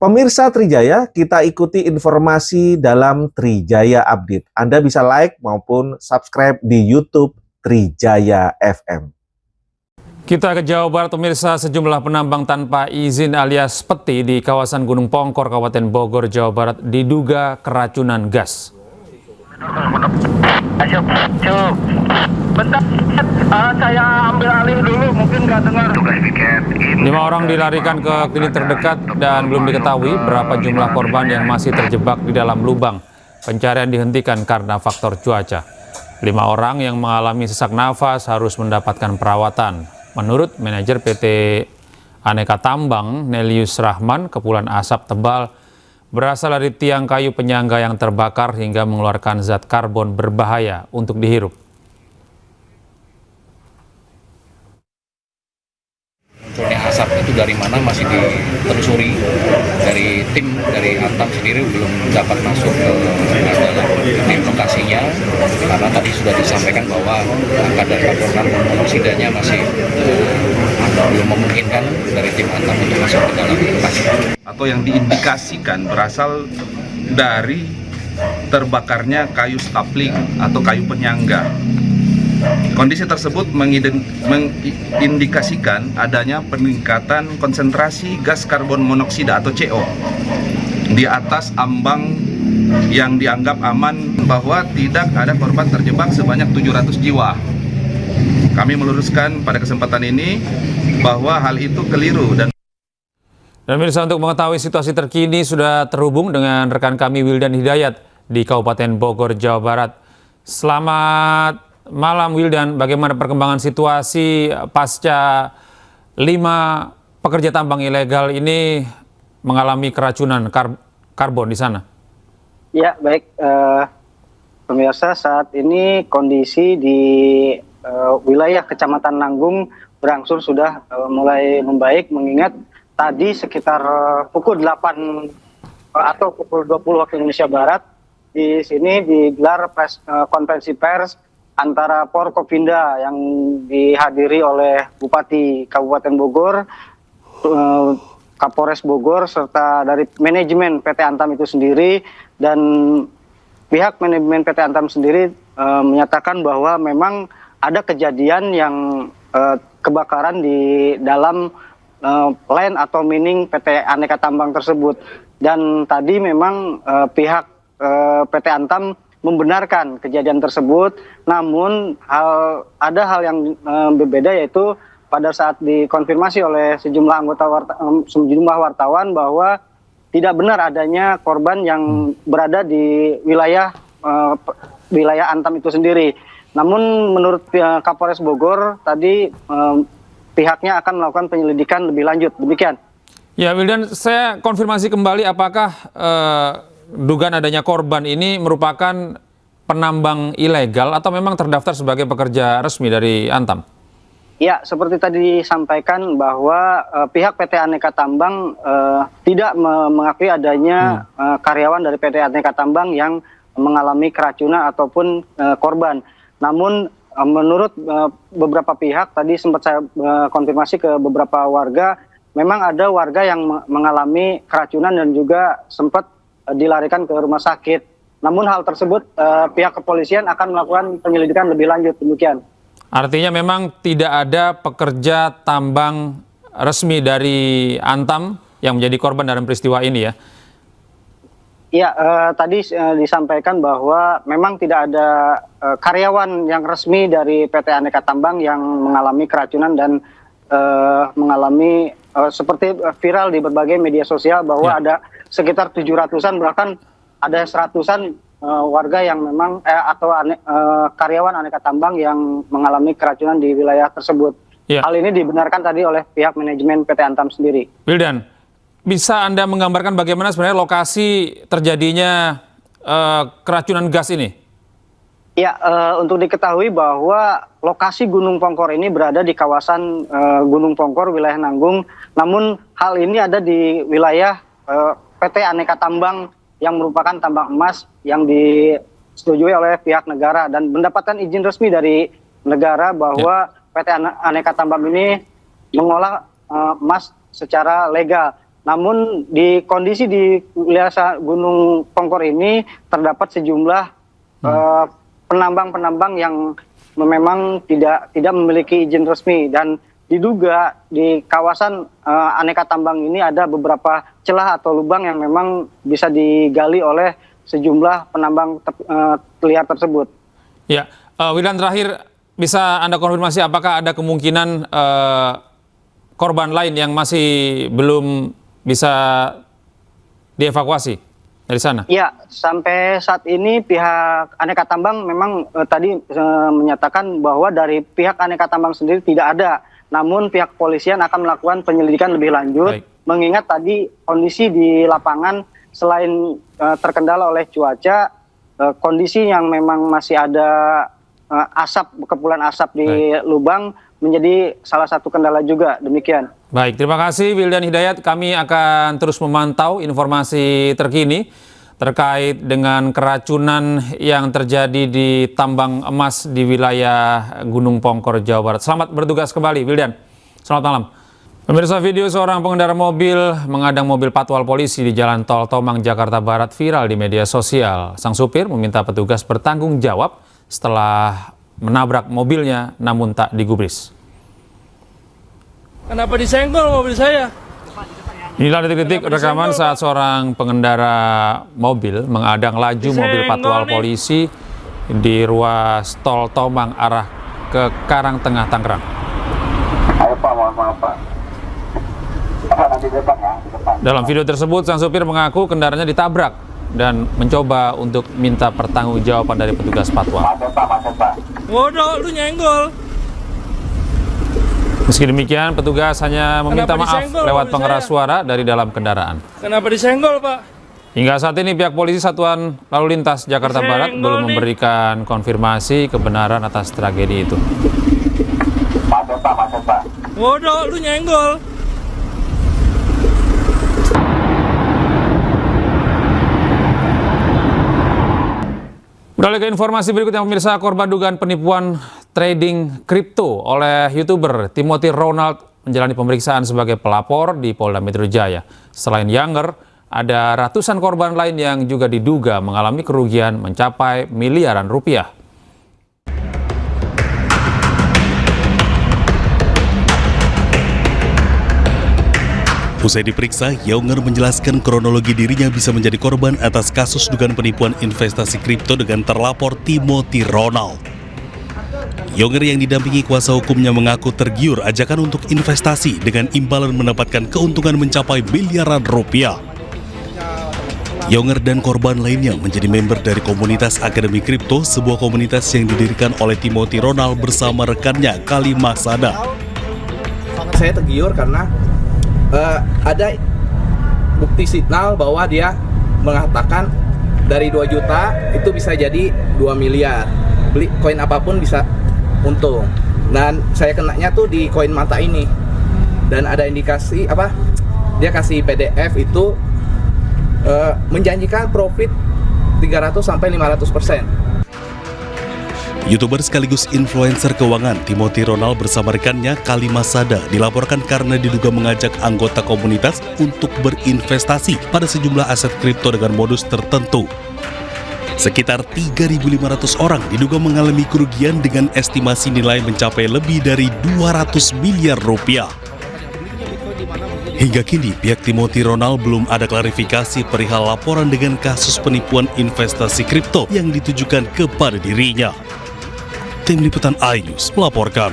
Pemirsa Trijaya, kita ikuti informasi dalam Trijaya Update. Anda bisa like maupun subscribe di YouTube Trijaya FM. Kita ke Jawa Barat, pemirsa. Sejumlah penambang tanpa izin alias peti di kawasan Gunung Pongkor, Kabupaten Bogor, Jawa Barat diduga keracunan gas. Bentar, saya ambil alih dulu, mungkin nggak dengar. 5 orang dilarikan ke klinik terdekat dan belum diketahui berapa jumlah korban yang masih terjebak di dalam lubang. Pencarian dihentikan karena faktor cuaca. 5 orang yang mengalami sesak nafas harus mendapatkan perawatan. Menurut manajer PT Aneka Tambang, Nelius Rahman, kepulan asap tebal berasal dari tiang kayu penyangga yang terbakar hingga mengeluarkan zat karbon berbahaya untuk dihirup. Munculnya asap itu dari mana masih ditelusuri. Dari tim dari Antam sendiri belum dapat masuk ke dalam tim lokasinya karena tadi sudah disampaikan bahwa kadar karbon monoksidanya masih belum memungkinkan dari tim Antam untuk masuk ke dalam lokasi. Atau yang diindikasikan berasal dari terbakarnya kayu stapling atau kayu penyangga. Kondisi tersebut mengindikasikan adanya peningkatan konsentrasi gas karbon monoksida atau CO di atas ambang yang dianggap aman, bahwa tidak ada korban terjebak sebanyak 700 jiwa. Kami meluruskan pada kesempatan ini bahwa hal itu keliru. Dan pemirsa, untuk mengetahui situasi terkini sudah terhubung dengan rekan kami Wildan Hidayat di Kabupaten Bogor, Jawa Barat. Selamat malam Wildan, bagaimana perkembangan situasi pasca 5 pekerja tambang ilegal ini mengalami keracunan karbon di sana? Ya, baik. Pemirsa, saat ini kondisi di wilayah Kecamatan Nanggung berangsur sudah mulai membaik, mengingat tadi sekitar pukul 8 atau pukul 20 waktu Indonesia Barat, di sini digelar konferensi pers antara Forkopimda yang dihadiri oleh Bupati Kabupaten Bogor, Kapolres Bogor, serta dari manajemen PT Antam itu sendiri. Dan pihak manajemen PT Antam sendiri menyatakan bahwa memang ada kejadian yang kebakaran di dalam land atau mining PT Aneka Tambang tersebut. Dan tadi memang pihak PT Antam membenarkan kejadian tersebut, namun ada hal yang berbeda, yaitu pada saat dikonfirmasi oleh sejumlah sejumlah wartawan bahwa tidak benar adanya korban yang berada di wilayah Antam itu sendiri. Namun menurut Kapolres Bogor tadi pihaknya akan melakukan penyelidikan lebih lanjut. Demikian. Ya, Wildan, saya konfirmasi kembali, apakah dugaan adanya korban ini merupakan penambang ilegal atau memang terdaftar sebagai pekerja resmi dari Antam? Ya, seperti tadi disampaikan bahwa pihak PT Aneka Tambang tidak mengakui adanya karyawan dari PT Aneka Tambang yang mengalami keracunan ataupun korban. Namun menurut beberapa pihak, tadi sempat saya konfirmasi ke beberapa warga, memang ada warga yang mengalami keracunan dan juga sempat dilarikan ke rumah sakit. Namun hal tersebut pihak kepolisian akan melakukan penyelidikan lebih lanjut. Demikian. Artinya memang tidak ada pekerja tambang resmi dari Antam yang menjadi korban dalam peristiwa ini ya? Iya, tadi disampaikan bahwa memang tidak ada karyawan yang resmi dari PT Aneka Tambang yang mengalami keracunan dan mengalami seperti viral di berbagai media sosial bahwa ada sekitar 700-an, bahkan ada 100-an warga yang memang karyawan Aneka Tambang yang mengalami keracunan di wilayah tersebut. Ya. Hal ini dibenarkan tadi oleh pihak manajemen PT Antam sendiri. Wildan, bisa Anda menggambarkan bagaimana sebenarnya lokasi terjadinya keracunan gas ini? Ya, untuk diketahui bahwa lokasi Gunung Pongkor ini berada di kawasan Gunung Pongkor, wilayah Nanggung. Namun hal ini ada di wilayah PT Aneka Tambang yang merupakan tambang emas yang disetujui oleh pihak negara dan mendapatkan izin resmi dari negara bahwa PT Aneka Tambang ini mengolah emas secara legal. Namun di kondisi di wilayah Gunung Pongkor ini terdapat sejumlah penambang-penambang yang memang tidak memiliki izin resmi, dan diduga di kawasan aneka tambang ini ada beberapa celah atau lubang yang memang bisa digali oleh sejumlah penambang liar tersebut. Ya, Wildan, terakhir bisa Anda konfirmasi apakah ada kemungkinan korban lain yang masih belum bisa dievakuasi dari sana? Ya, sampai saat ini pihak Aneka Tambang memang tadi menyatakan bahwa dari pihak Aneka Tambang sendiri tidak ada. Namun pihak kepolisian akan melakukan penyelidikan lebih lanjut. Baik. Mengingat tadi kondisi di lapangan selain terkendala oleh cuaca, kondisi yang memang masih ada kepulan asap di lubang menjadi salah satu kendala juga. Demikian. Baik, terima kasih Wildan Hidayat. Kami akan terus memantau informasi terkini terkait dengan keracunan yang terjadi di tambang emas di wilayah Gunung Pongkor, Jawa Barat. Selamat bertugas kembali, Wildan. Selamat malam. Pemirsa, video seorang pengendara mobil mengadang mobil patwal polisi di Jalan Tol Tomang, Jakarta Barat viral di media sosial. Sang supir meminta petugas bertanggung jawab setelah menabrak mobilnya namun tak digubris. Kenapa disenggol mobil saya? Inilah detik-detik rekaman saat seorang pengendara mobil mengadang laju mobil patwal polisi di ruas tol Tomang arah ke Karangtengah, Tangerang. Ayo Pak, mohon maaf Pak. Nanti depan ya, depan. Dalam video tersebut, sang supir mengaku kendaraannya ditabrak dan mencoba untuk minta pertanggungjawaban dari petugas patwal. Macet Pak. Waduh, lu nyenggol. Meski demikian, petugas hanya meminta maaf lewat pengeras suara dari dalam kendaraan. Kenapa disenggol, Pak? Hingga saat ini pihak polisi Satuan Lalu Lintas Jakarta Barat belum memberikan konfirmasi kebenaran atas tragedi itu. Macet Pak. Waduh, lu nyenggol. Beralih ke informasi berikutnya, pemirsa. Korban dugaan penipuan trading kripto oleh YouTuber Timothy Ronald menjalani pemeriksaan sebagai pelapor di Polda Metro Jaya. Selain Younger, ada ratusan korban lain yang juga diduga mengalami kerugian mencapai miliaran rupiah. Usai diperiksa, Younger menjelaskan kronologi dirinya bisa menjadi korban atas kasus dugaan penipuan investasi kripto dengan terlapor Timothy Ronald. Younger yang didampingi kuasa hukumnya mengaku tergiur ajakan untuk investasi dengan imbalan mendapatkan keuntungan mencapai miliaran rupiah. Younger dan korban lainnya menjadi member dari komunitas Akademi Kripto, sebuah komunitas yang didirikan oleh Timothy Ronald bersama rekannya Kalimah Sada. Saya tergiur karena ada bukti signal bahwa dia mengatakan dari 2 juta itu bisa jadi 2 miliar. Beli koin apapun bisa untung. Dan saya kenanya tuh di koin mata ini. Dan ada indikasi dia kasih PDF itu menjanjikan profit 300 sampai 500%. YouTuber sekaligus influencer keuangan Timothy Ronald bersama rekannya Kalimah Sada dilaporkan karena diduga mengajak anggota komunitas untuk berinvestasi pada sejumlah aset kripto dengan modus tertentu. Sekitar 3.500 orang diduga mengalami kerugian dengan estimasi nilai mencapai lebih dari 200 miliar rupiah. Hingga kini pihak Timothy Ronald belum ada klarifikasi perihal laporan dengan kasus penipuan investasi kripto yang ditujukan kepada dirinya. Tim Liputan iNews melaporkan.